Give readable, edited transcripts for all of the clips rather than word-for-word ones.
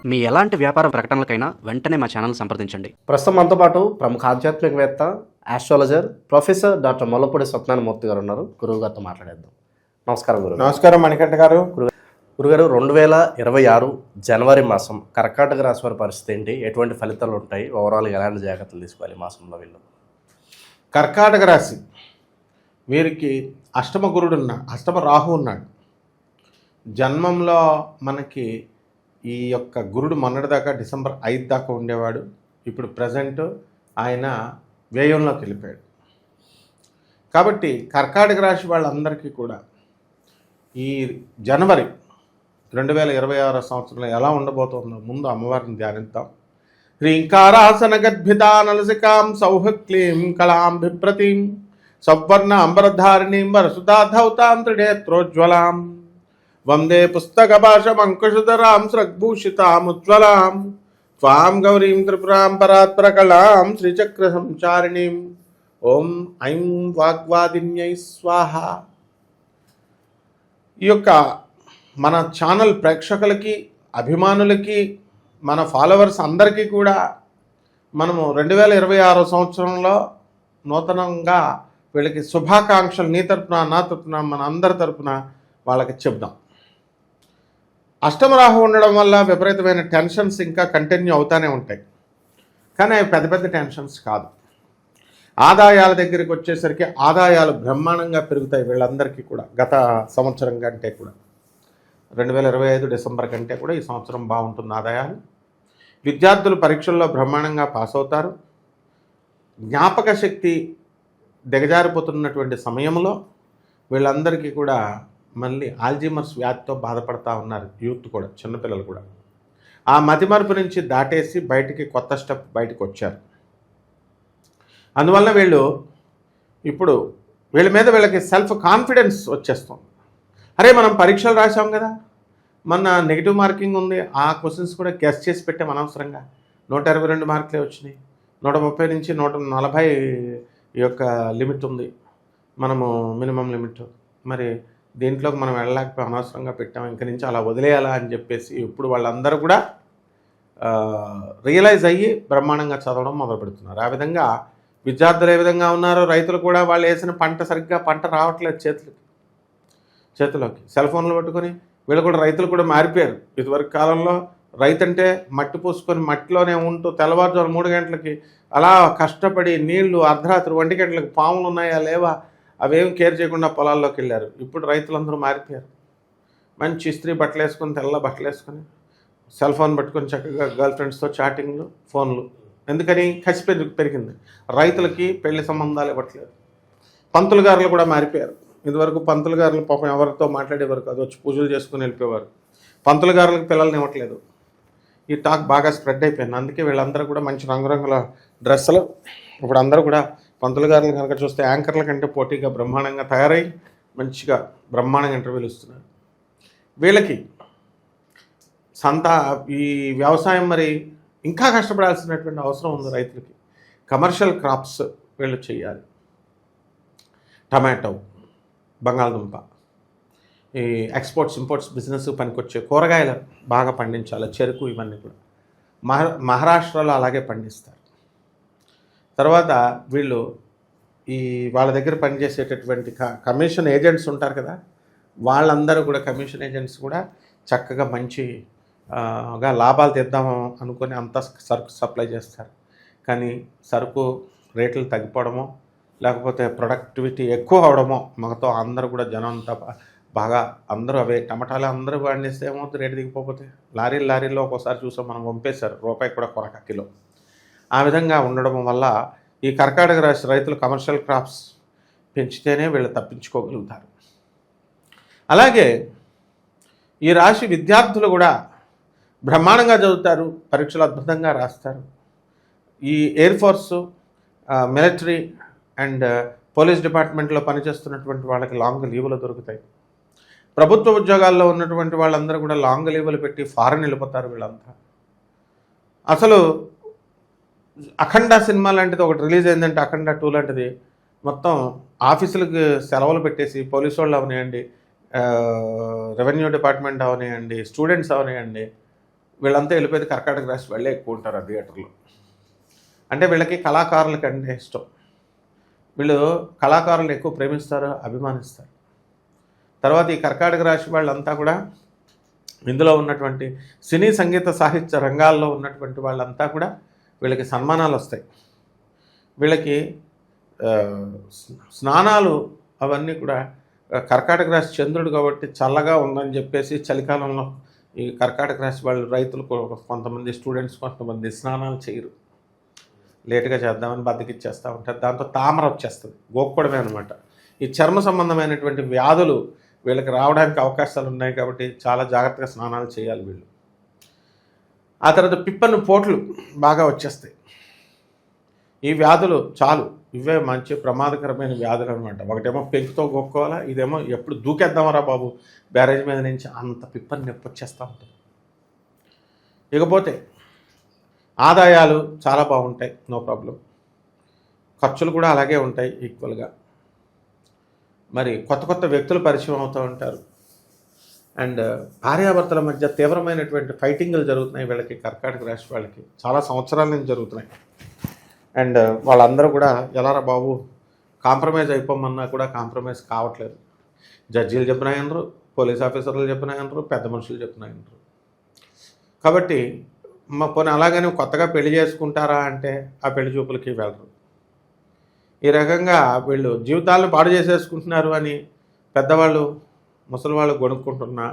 మీ ఎలాంటి వ్యాపార ప్రకటనలకైనా వెంటనే మా ఛానల్ సంప్రదించండి. ప్రస్తుతం మనతో పాటు ప్రముఖ ఆధ్యాత్మికవేత్త, astrologer professor doctor Mollapudi Satyanarayana Murthy గారు ఉన్నారు. గురువు గారితో మాట్లాడేద్దాం. నమస్కారం గురువు. నమస్కారం మణికంఠ గారు. గురుగారు, 2026 జనవరి మాసం కర్కాటక రాశి వారి పరిస్థితి ఏంటి? ఎటువంటి ఫలితాలు ఉంటాయి? ఓవరాల్గా ఎలాంటి జాగ్రత్తలు తీసుకోవాలి మాసంలో వీళ్ళు? కర్కాటక రాశి వీరికి అష్టమ రాహు ఉన్నాడు. జన్మంలో మనకి ఈ యొక్క గురుడు మొన్నటిదాకా డిసెంబర్ 5 దాకా ఉండేవాడు. ఇప్పుడు ప్రజెంట్ ఆయన వ్యయంలోకి వెళ్ళిపోయాడు. కాబట్టి కర్కాటక రాశి వాళ్ళందరికీ కూడా ఈ జనవరి 2026 సంవత్సరంలో ఎలా ఉండబోతుందో ముందు అమ్మవారిని ధ్యానిద్దాం. హ్రీంకారాసన గద్భితా నలసికాం సౌహక్లీం కళాం బిప్రతీం సవర్ణ అంబరధారిణీం వరసుధాధౌతాం త్రినేత్రోజ్వలాం వందే పుస్తకభాషమంకుశధరాం స్రగ్భూషితాముజ్వలాం త్వాం గౌరీం త్రిపురాం పరాత్పరకళాం శ్రీచక్ర సంచారిణీం ఓం ఐం వాగ్వాదిన్యై స్వాహ. ఈ యొక్క మన ఛానల్ ప్రేక్షకులకి, అభిమానులకి, మన ఫాలోవర్స్ అందరికీ కూడా మనము 2026 సంవత్సరంలో నూతనంగా వీళ్ళకి శుభాకాంక్షలు నీ తరపున, నా తరపున, మన అందరి తరపున వాళ్ళకి చెప్దాం. అష్టమ రాహు ఉండడం వల్ల విపరీతమైన టెన్షన్స్ ఇంకా కంటిన్యూ అవుతూనే ఉంటాయి. కానీ అవి పెద్ద పెద్ద టెన్షన్స్ కాదు. ఆదాయాల దగ్గరికి వచ్చేసరికి ఆదాయాలు బ్రహ్మాండంగా పెరుగుతాయి వీళ్ళందరికీ కూడా. గత సంవత్సరం కంటే కూడా 2025 డిసెంబర్ కంటే కూడా ఈ సంవత్సరం బాగుంటుంది ఆదాయాలు. విద్యార్థులు పరీక్షల్లో బ్రహ్మాండంగా పాస్ అవుతారు. జ్ఞాపక శక్తి దిగజారిపోతున్నటువంటి సమయంలో వీళ్ళందరికీ కూడా మళ్ళీ ఆల్జీమర్స్ వ్యాధితో బాధపడతా ఉన్నారు. యూత్ కూడా, చిన్నపిల్లలు కూడా. ఆ మతిమరుపు నుంచి దాటేసి బయటికి కొత్త స్టెప్ బయటకు వచ్చారు. అందువల్ల ఇప్పుడు వీళ్ళ మీద వీళ్ళకి సెల్ఫ్ కాన్ఫిడెన్స్ వచ్చేస్తుంది. అరే మనం పరీక్షలు రాసాం కదా, మొన్న నెగిటివ్ మార్కింగ్ ఉంది, ఆ క్వశ్చన్స్ కూడా గెస్ చేసి పెట్టాం అనవసరంగా. 122 మార్కులే వచ్చినాయి. 130 నుంచి 140 ఈ యొక్క లిమిట్ ఉంది, మనము మినిమం లిమిట్. మరి దీంట్లోకి మనం వెళ్ళలేకపోయి అనవసరంగా పెట్టాం, ఇంక నుంచి అలా వదిలేయాలా అని చెప్పేసి ఇప్పుడు వాళ్ళందరూ కూడా రియలైజ్ అయ్యి బ్రహ్మాండంగా చదవడం మొదలు పెడుతున్నారు. ఆ విధంగా విద్యార్థులు ఏ విధంగా ఉన్నారో, రైతులు కూడా వాళ్ళు వేసిన పంట రావట్లేదు చేతిలోకి. సెల్ ఫోన్లు పట్టుకొని వీళ్ళు కూడా, రైతులు కూడా మారిపోయారు. ఇదివరకు కాలంలో రైతు అంటే మట్టి పూసుకొని మట్టిలోనే ఉంటూ తెల్లవారుజాము 3 గంటలకి అలా కష్టపడి నీళ్లు, అర్ధరాత్రి 1 గంటలకు పాములు ఉన్నాయా లేవా అవేం కేర్ చేయకుండా పొలాల్లోకి వెళ్ళారు. ఇప్పుడు రైతులందరూ మారిపోయారు. మంచి ఇస్త్రీ బట్టలు వేసుకొని, తెల్ల బట్టలు వేసుకొని, సెల్ ఫోన్ పట్టుకొని చక్కగా గర్ల్ ఫ్రెండ్స్తో చాటింగ్లు, ఫోన్లు. ఎందుకని? కసి పెరిగింది. రైతులకి పెళ్లి సంబంధాలు ఇవ్వట్లేదు. పంతులు గారులు కూడా మారిపోయారు. ఇదివరకు పంతులు గారులు పాపం ఎవరితో మాట్లాడేవారు కాదు, వచ్చి పూజలు చేసుకుని వెళ్ళిపోయేవారు. పంతులు గారులకు పిల్లల్ని ఇవ్వట్లేదు. ఈ టాక్ బాగా స్ప్రెడ్ అయిపోయింది. అందుకే వీళ్ళందరూ కూడా మంచి రంగురంగుల డ్రెస్సులు, ఇప్పుడు అందరూ కూడా పంతులు గారులు కనుక చూస్తే యాంకర్ల కంటే పోటీగా బ్రహ్మాండంగా తయారై మంచిగా బ్రహ్మాండంగా ఇంటర్వ్యూలు ఇస్తున్నారు. వీళ్ళకి ఈ వ్యవసాయం మరి ఇంకా కష్టపడాల్సినటువంటి అవసరం ఉంది రైతులకి. కమర్షియల్ క్రాప్స్ వీళ్ళు చేయాలి. టమాటో, బంగాళదుంప, ఈ ఎక్స్పోర్ట్స్ ఇంపోర్ట్స్ బిజినెస్ పనికొచ్చే కూరగాయలు బాగా పండించాలి. చెరుకు, ఇవన్నీ కూడా మహారాష్ట్రలో అలాగే పండిస్తారు. తర్వాత వీళ్ళు వాళ్ళ దగ్గర పనిచేసేటటువంటి కమిషన్ ఏజెంట్స్ ఉంటారు కదా, వాళ్ళందరూ కూడా కమిషన్ ఏజెంట్స్ కూడా చక్కగా మంచిగా లాభాలు తెద్దాము అనుకొని అంత సరుకు సప్లై చేస్తారు. కానీ సరుకు రేట్లు తగ్గిపోవడమో లేకపోతే ప్రొడక్టివిటీ ఎక్కువ అవడమో మనతో అందరూ కూడా జనం అంతా బాగా అందరూ అవే టమాటాలు అందరూ పండిస్తే ఏమవుతుంది, రేటు దిగిపోతే లారీల్లో ఒక్కోసారి చూసాం మనం, పంపేశారు, రూపాయి కూడా కొరక కిలో. ఆ విధంగా ఉండడం వల్ల ఈ కర్కాటక రాశి రైతులు కమర్షియల్ క్రాప్స్ పెంచితేనే వీళ్ళు తప్పించుకోగలుగుతారు. అలాగే ఈ రాశి విద్యార్థులు కూడా బ్రహ్మాండంగా చదువుతారు, పరీక్షలు అద్భుతంగా రాస్తారు. ఈ air force, military and police డిపార్ట్మెంట్లో పనిచేస్తున్నటువంటి వాళ్ళకి లాంగ్ లీవులు దొరుకుతాయి. ప్రభుత్వ ఉద్యోగాల్లో ఉన్నటువంటి వాళ్ళందరూ కూడా లాంగ్ లీవులు పెట్టి ఫారెన్ వెళ్ళిపోతారు వీళ్ళంతా. అసలు అఖండ సినిమా లాంటిది ఒకటి రిలీజ్ అయిందంటే, అఖండ 2 లాంటిది, మొత్తం ఆఫీసులకు సెలవులు పెట్టేసి పోలీసు వాళ్ళు అవనివ్వండి, రెవెన్యూ డిపార్ట్మెంట్ అవనివ్వండి, స్టూడెంట్స్ అవనివ్వండి, వీళ్ళంతా వెళ్ళిపోయేది కర్కాటక రాశి వాళ్ళే ఎక్కువ ఉంటారు ఆ థియేటర్లో. అంటే వీళ్ళకి కళాకారులకి అంటే ఇష్టం. వీళ్ళు కళాకారులను ఎక్కువ ప్రేమిస్తారు, అభిమానిస్తారు. తర్వాత ఈ కర్కాటక రాశి వాళ్ళంతా కూడా ఇందులో ఉన్నటువంటి సినీ సంగీత సాహిత్య రంగాల్లో ఉన్నటువంటి వాళ్ళంతా కూడా వీళ్ళకి సన్మానాలు వస్తాయి. వీళ్ళకి స్నానాలు అవన్నీ కూడా కర్కాటక రాశి చంద్రుడు కాబట్టి చల్లగా ఉందని చెప్పేసి చలికాలంలో ఈ కర్కాటక రాశి వాళ్ళు రైతులు కొంతమంది స్టూడెంట్స్ కొంతమంది స్నానాలు చేయరు, లేటుగా చేద్దామని బద్దకిచ్చేస్తూ ఉంటారు. దాంతో తామర వచ్చేస్తుంది, గోక్కోవడమే అనమాట. ఈ చర్మ సంబంధమైనటువంటి వ్యాధులు వీళ్ళకి రావడానికి అవకాశాలు ఉన్నాయి కాబట్టి చాలా జాగ్రత్తగా స్నానాలు చేయాలి వీళ్ళు. ఆ తర్వాత పిప్పను పోట్లు బాగా వచ్చేస్తాయి. ఈ వ్యాధులు చాలు, ఇవే మంచి ప్రమాదకరమైన వ్యాధులు అనమాట. ఒకటేమో పెంకుతో గోక్కోవాలా, ఇదేమో ఎప్పుడు దూకేద్దామరా బాబు బ్యారేజ్ మీద నుంచి, అంత పిప్పని నొప్పి వచ్చేస్తూ ఉంటుంది. ఇకపోతే ఆదాయాలు చాలా బాగుంటాయి, నో ప్రాబ్లం. ఖర్చులు కూడా అలాగే ఉంటాయి ఈక్వల్గా. మరి కొత్త కొత్త వ్యక్తులు పరిచయం అవుతూ ఉంటారు. అండ్ భార్యాభర్తల మధ్య తీవ్రమైనటువంటి ఫైటింగ్లు జరుగుతున్నాయి వీళ్ళకి, కర్కాటక రాశి వాళ్ళకి చాలా సంవత్సరాల నుంచి జరుగుతున్నాయి. అండ్ వాళ్ళందరూ కూడా ఎలారా బాబు కాంప్రమైజ్ అయిపోమన్నా కూడా కాంప్రమైజ్ కావట్లేదు. జడ్జీలు చెప్పినాయనరు, పోలీస్ ఆఫీసర్లు చెప్పినాయనరు, పెద్ద మనుషులు చెప్పినాయనరు. కాబట్టి పోనీ అలాగని కొత్తగా పెళ్లి చేసుకుంటారా అంటే ఆ పెళ్లి చూపులకి వెళ్ళరు. ఈ రకంగా వీళ్ళు జీవితాలను పాడు చేసేసుకుంటున్నారు అని పెద్దవాళ్ళు ముసలి వాళ్ళు కొనుక్కుంటున్నా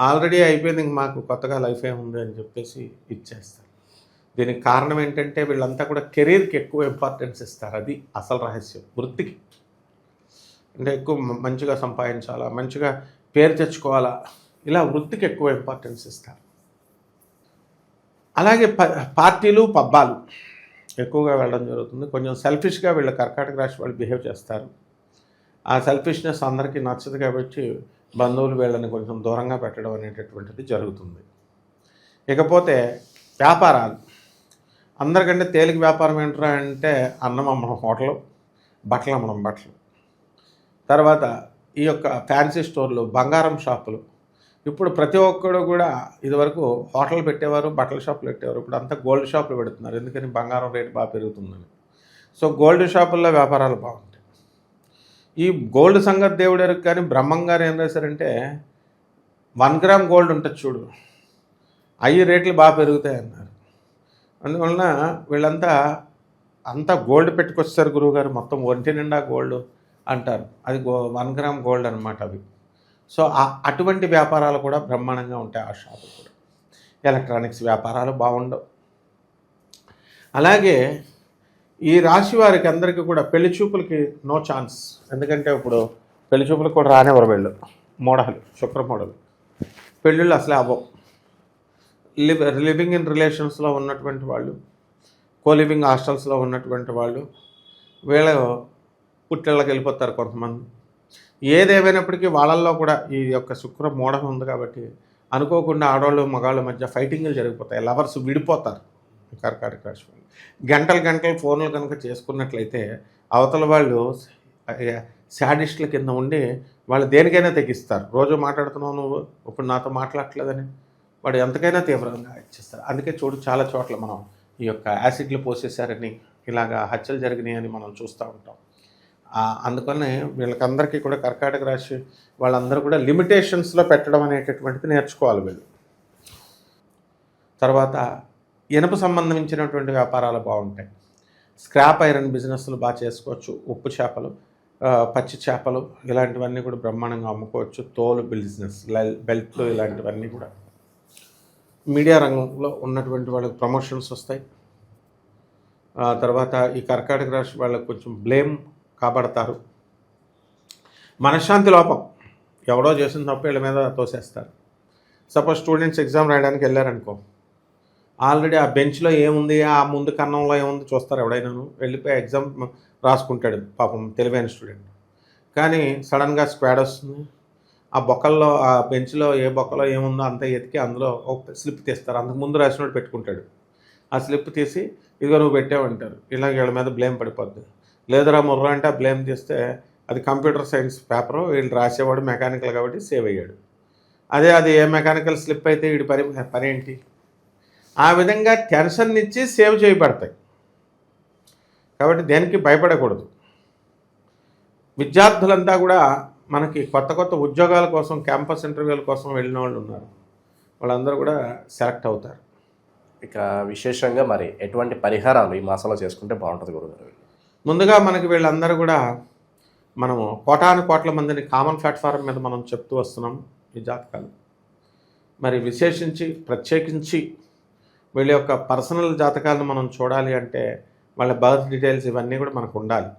ఆల్రెడీ అయిపోయింది, ఇంక మాకు కొత్తగా లైఫ్ ఏముంది అని చెప్పేసి ఇచ్చేస్తారు. దీనికి కారణం ఏంటంటే వీళ్ళంతా కూడా కెరీర్కి ఎక్కువ ఇంపార్టెన్స్ ఇస్తారు. అది అసలు రహస్యం. వృత్తికి అంటే ఎక్కువ మంచిగా సంపాదించాలా, మంచిగా పేరు తెచ్చుకోవాలా, ఇలా వృత్తికి ఎక్కువ ఇంపార్టెన్స్ ఇస్తారు. అలాగే పార్టీలు పబ్బాలు ఎక్కువగా వెళ్ళడం జరుగుతుంది. కొంచెం సెల్ఫిష్గా వీళ్ళ కర్కాటక రాశి వాళ్ళు బిహేవ్ చేస్తారు. ఆ సెల్ఫిష్నెస్ అందరికీ నచ్చదు కాబట్టి బంధువులు వీళ్ళని కొంచెం దూరంగా పెట్టడం అనేటటువంటిది జరుగుతుంది. ఇకపోతే వ్యాపారాలు, అందరికంటే తేలిక వ్యాపారం ఏంట్రా అంటే అన్నం అమ్మడం హోటలు, బట్టలు అమ్మడం బట్టలు, తర్వాత ఈ యొక్క ఫ్యాన్సీ స్టోర్లు, బంగారం షాపులు. ఇప్పుడు ప్రతి ఒక్కడు కూడా ఇదివరకు హోటల్ పెట్టేవారు, బట్టల షాపులు పెట్టేవారు, ఇప్పుడు అంతా గోల్డ్ షాపులు పెడుతున్నారు. ఎందుకని బంగారం రేటు బాగా పెరుగుతుందని. సో గోల్డ్ షాపుల్లో వ్యాపారాలు బాగుంటాయి. ఈ గోల్డ్ సంగతి దేవుడెరుకు. కానీ బ్రహ్మం గారు ఏం చేశారంటే 1 గ్రామ్ గోల్డ్ ఉంటుంది చూడు, అవి రేట్లు బాగా పెరుగుతాయి అన్నారు. అందువలన వీళ్ళంతా గోల్డ్ పెట్టుకొస్తారు గురువుగారు, మొత్తం ఒంటి నిండా గోల్డ్ అంటారు. అది 1 గ్రామ్ గోల్డ్ అనమాట అవి. సో అటువంటి వ్యాపారాలు కూడా బ్రహ్మాండంగా ఉంటాయి. ఆ షాపులు కూడా ఎలక్ట్రానిక్స్ వ్యాపారాలు బాగుండవు. అలాగే ఈ రాశి వారికి అందరికీ కూడా పెళ్లి చూపులకి నో ఛాన్స్. ఎందుకంటే ఇప్పుడు పెళ్లి చూపులకు కూడా రానివ్వరు వీళ్ళు, మోడలు శుక్ర మోడలు. పెళ్ళిళ్ళు అసలే అవ్వవు. లివింగ్ ఇన్ రిలేషన్స్లో ఉన్నటువంటి వాళ్ళు, కోలివింగ్ హాస్టల్స్లో ఉన్నటువంటి వాళ్ళు వీళ్ళ పుట్టిళ్ళకి వెళ్ళిపోతారు కొంతమంది. ఏదేమైనప్పటికీ వాళ్ళల్లో కూడా ఈ యొక్క శుక్ర మోడల్ ఉంది కాబట్టి అనుకోకుండా ఆడవాళ్ళు మగవాళ్ళ మధ్య ఫైటింగ్లు జరిగిపోతాయి. లవర్స్ విడిపోతారు. కర్కాటక రాశి వాళ్ళు గంటలు ఫోన్లు కనుక చేసుకున్నట్లయితే అవతల వాళ్ళు శాడిస్టుల కింద ఉండి వాళ్ళు దేనికైనా తెగిస్తారు. రోజు మాట్లాడుతున్నావు నువ్వు, ఇప్పుడు నాతో మాట్లాడట్లేదని వాడు ఎంతకైనా తీవ్రంగా ఇచ్చేస్తారు. అందుకే చూడు చాలా చోట్ల మనం ఈ యొక్క యాసిడ్లు పోసేసారని, ఇలాగా హత్యలు జరిగినాయని మనం చూస్తూ ఉంటాం. అందుకనే వీళ్ళకందరికీ కూడా కర్కాటక రాశి వాళ్ళందరూ కూడా లిమిటేషన్స్లో పెట్టడం అనేటటువంటిది నేర్చుకోవాలి వీళ్ళు. తర్వాత ఇనుప సంబంధించినటువంటి వ్యాపారాలు బాగుంటాయి. స్క్రాప్ ఐరన్ బిజినెస్లు బాగా చేసుకోవచ్చు. ఉప్పు చేపలు, పచ్చి చేపలు ఇలాంటివన్నీ కూడా బ్రహ్మాండంగా అమ్ముకోవచ్చు. తోలు బిజినెస్, బెల్ట్లు ఇలాంటివన్నీ కూడా. మీడియా రంగంలో ఉన్నటువంటి వాళ్ళకి ప్రమోషన్స్ వస్తాయి. తర్వాత ఈ కర్కాటక రాశి వాళ్ళకి కొంచెం బ్లేమ్ కాబడతారు. మనశ్శాంతి లోపం, ఎవడో చేసిన తప్పు వీళ్ళ మీద తోసేస్తారు. సపోజ్ స్టూడెంట్స్ ఎగ్జామ్ రాయడానికి వెళ్ళారనుకో, ఆల్రెడీ ఆ బెంచ్లో ఏముంది, ఆ ముందు కన్నంలో ఏముంది చూస్తారు. ఎవడైనాను వెళ్ళిపోయి ఎగ్జామ్ రాసుకుంటాడు పాపం తెలివైన స్టూడెంట్. కానీ సడన్గా స్క్వాడ్ వస్తుంది, ఆ బొక్కల్లో ఆ బెంచ్లో ఏ బొక్కలో ఏముందో అంతా ఎతికి అందులో ఒక స్లిప్ తీస్తారు. అంతకు ముందు రాసినోడు పెట్టుకుంటాడు. ఆ స్లిప్ తీసి ఇదిగో నువ్వు పెట్టావంటారు. ఇలా వీళ్ళ మీద బ్లేమ్ పడిపోద్ది. లేదురా ముర్రా అంటే ఆ బ్లేమ్ తీస్తే అది కంప్యూటర్ సైన్స్ పేపరు, వీళ్ళు రాసేవాడు మెకానికల్ కాబట్టి సేవ్ అయ్యాడు. అది ఏ మెకానికల్ స్లిప్ అయితే వీడి పని ఏంటి, ఆ విధంగా టెన్షన్ ఇచ్చి సేవ్ చేయబడతాయి. కాబట్టి దేనికి భయపడకూడదు. విద్యార్థులంతా కూడా మనకి కొత్త కొత్త ఉద్యోగాల కోసం క్యాంపస్ ఇంటర్వ్యూల కోసం వెళ్ళిన వాళ్ళు ఉన్నారు. వాళ్ళందరూ కూడా సెలెక్ట్ అవుతారు. ఇక విశేషంగా మరి ఎటువంటి పరిహారాలు ఈ మాసంలో చేసుకుంటే బాగుంటుంది గురుగారు? ముందుగా మనకి వీళ్ళందరూ కూడా మనము కోటాను కోట్ల మందిని కామన్ ప్లాట్ఫారం మీద మనం చెప్తూ వస్తున్నాం ఈ జాతకాలు. మరి విశేషించి ప్రత్యేకించి వీళ్ళ యొక్క పర్సనల్ జాతకాలను మనం చూడాలి అంటే వాళ్ళ బర్త్ డీటెయిల్స్ ఇవన్నీ కూడా మనకు ఉండాలి.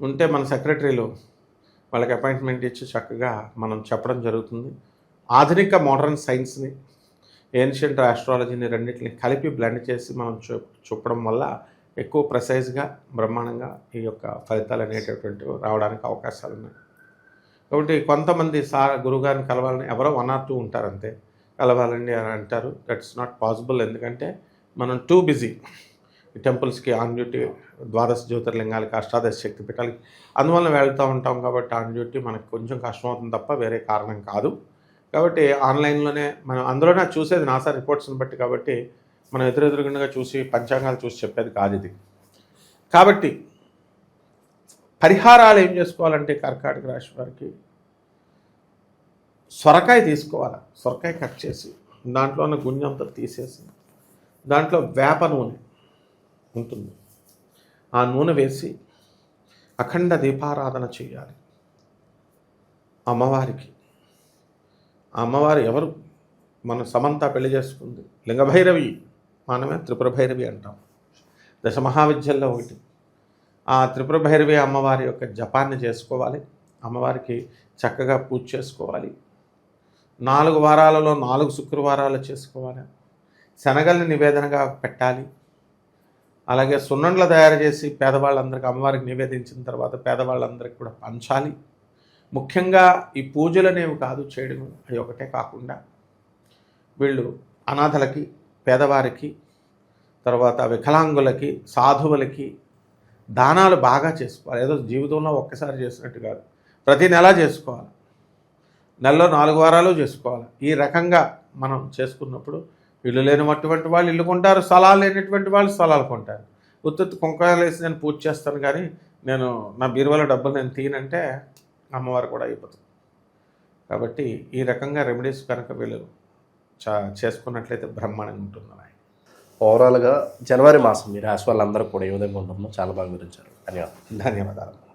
ఉంటే మన సెక్రటరీలు వాళ్ళకి అపాయింట్మెంట్ ఇచ్చి చక్కగా మనం చెప్పడం జరుగుతుంది. ఆధునిక మోడర్న్ సైన్స్ని, ఏన్షియంట్ ఆస్ట్రాలజీని రెండింటిని కలిపి బ్లెండ్ చేసి మనం చూపడం వల్ల ఎక్కువ ప్రెసైజ్గా బ్రహ్మాండంగా ఈ యొక్క ఫలితాలు అనేటటువంటివి రావడానికి అవకాశాలు ఉన్నాయి. కాబట్టి కొంతమంది గురుగారిని కలవాలని ఎవరో 1 or 2 ఉంటారు, అంతే కలవాలండి అని అంటారు. That's not possible. ఎందుకంటే మనం టూ బిజీ టెంపుల్స్కి ఆన్ డ్యూటీ, ద్వాదశ జ్యోతిర్లింగాలకి, అష్టాదశ శక్తి పీఠాలకి అందువల్ల వెళ్తూ ఉంటాం. కాబట్టి ఆన్ డ్యూటీ మనకు కొంచెం కష్టమవుతుంది తప్ప వేరే కారణం కాదు. కాబట్టి ఆన్లైన్లోనే మనం అందులోనే చూసేది నాసా రిపోర్ట్స్ని బట్టి. కాబట్టి మనం ఎదురెదురుగుండగా చూసి పంచాంగాలు చూసి చెప్పేది కాదు ఇది. కాబట్టి పరిహారాలు ఏం చేసుకోవాలంటే కర్కాటక రాశి వారికి సొరకాయ తీసుకోవాలి. సొరకాయ కట్ చేసి దాంట్లో ఉన్న గుంజంతా తీసేసి దాంట్లో వేప నూనె ఉంటుంది, ఆ నూనె వేసి అఖండ దీపారాధన చేయాలి అమ్మవారికి. ఆ అమ్మవారు ఎవరు? మన సమంత పెళ్లి చేసుకుంది లింగభైరవి, మనమే త్రిపుర భైరవి అంటాం. దశమహావిద్యల్లో ఒకటి. ఆ త్రిపుర భైరవి అమ్మవారి యొక్క జపాన్ని చేసుకోవాలి. అమ్మవారికి చక్కగా పూజ చేసుకోవాలి. 4 వారాలలో 4 శుక్రవారాలు చేసుకోవాలి. శనగల్ని నివేదనగా పెట్టాలి. అలాగే సున్నండ్లు తయారు చేసి పేదవాళ్ళందరికీ అమ్మవారికి నివేదించిన తర్వాత పేదవాళ్ళందరికీ కూడా పంచాలి. ముఖ్యంగా ఈ పూజలు అనేవి కాదు చేయడం, అవి ఒకటే కాకుండా వీళ్ళు అనాథలకి, పేదవారికి, తర్వాత వికలాంగులకి, సాధువులకి దానాలు బాగా చేసుకోవాలి. ఏదో జీవితంలో ఒక్కసారి చేసినట్టు కాదు, ప్రతి నెల చేసుకోవాలి. నెలలో 4 వారాలు చేసుకోవాలి. ఈ రకంగా మనం చేసుకున్నప్పుడు ఇల్లు లేనటువంటి వాళ్ళు ఇల్లు కొంటారు, స్థలాలు లేనటువంటి వాళ్ళు స్థలాలు కొంటారు. ఉత్తుత్తు కుంకాలు వేసి నేను పూజ చేస్తాను కానీ నేను నా బీరువాల డబ్బులు నేను తీయనంటే అమ్మవారు కూడా అయిపోతుంది. కాబట్టి ఈ రకంగా రెమెడీస్ కనుక వీళ్ళు చేసుకున్నట్లయితే బ్రహ్మాండంగా ఉంటుంది. ఓవరాల్గా జనవరి మాసం మీ రాశి వాళ్ళందరూ కూడా ఏ విధంగా ఉంటుందో చాలా బాగా వివరించారు. ధన్యవాదాలు. ధన్యవాదాలు.